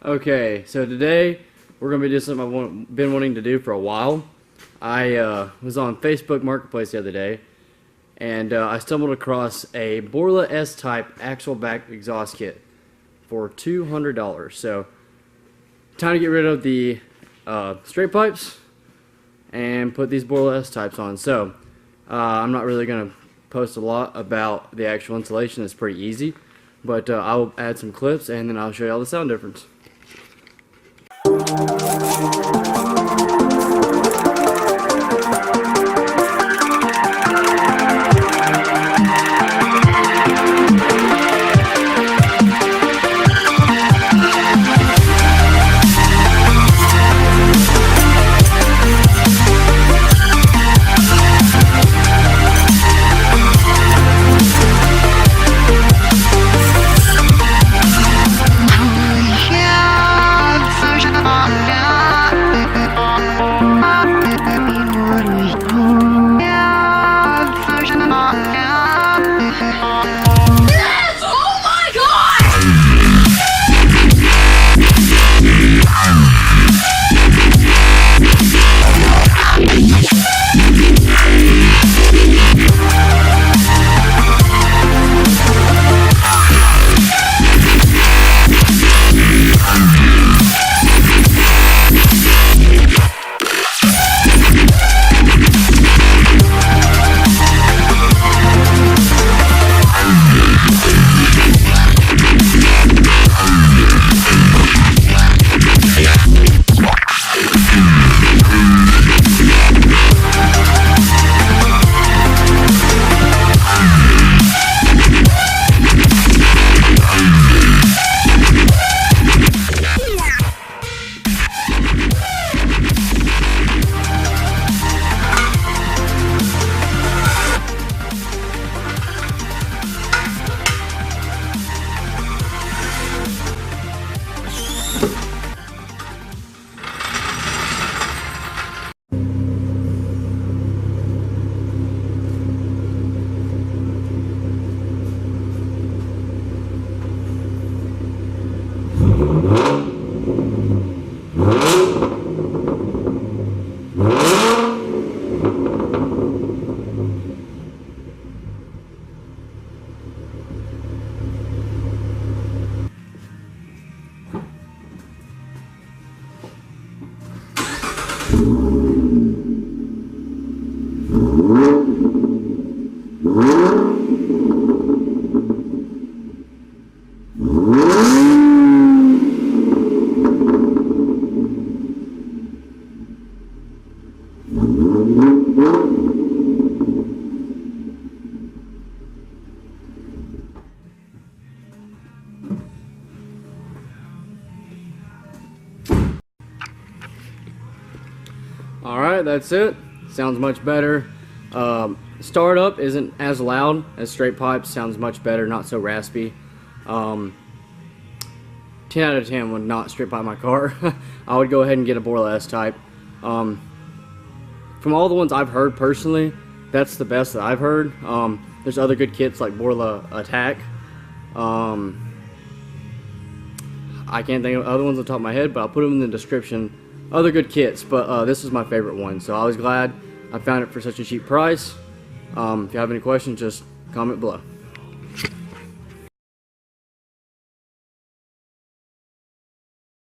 Okay, so today we're going to be doing something I've been wanting to do for a while. I was on Facebook Marketplace the other day, and I stumbled across a Borla S-Type axle back exhaust kit for $200. So, time to get rid of the straight pipes and put these Borla S-Types on. So, I'm not really going to post a lot about the actual installation. It's pretty easy, but I'll add some clips and then I'll show you all the sound difference. Alright, that's it. Sounds much better. Startup isn't as loud as straight pipes. Sounds much better, not so raspy. 10 out of 10 would not straight pipe my car. I would go ahead and get a Borla S-Type. From all the ones I've heard personally, that's the best that I've heard. There's other good kits like Borla Attack. I can't think of other ones on the top of my head, but I'll put them in the description. Other good kits, but this is my favorite one, so I was glad I found it for such a cheap price. If you have any questions, just comment below.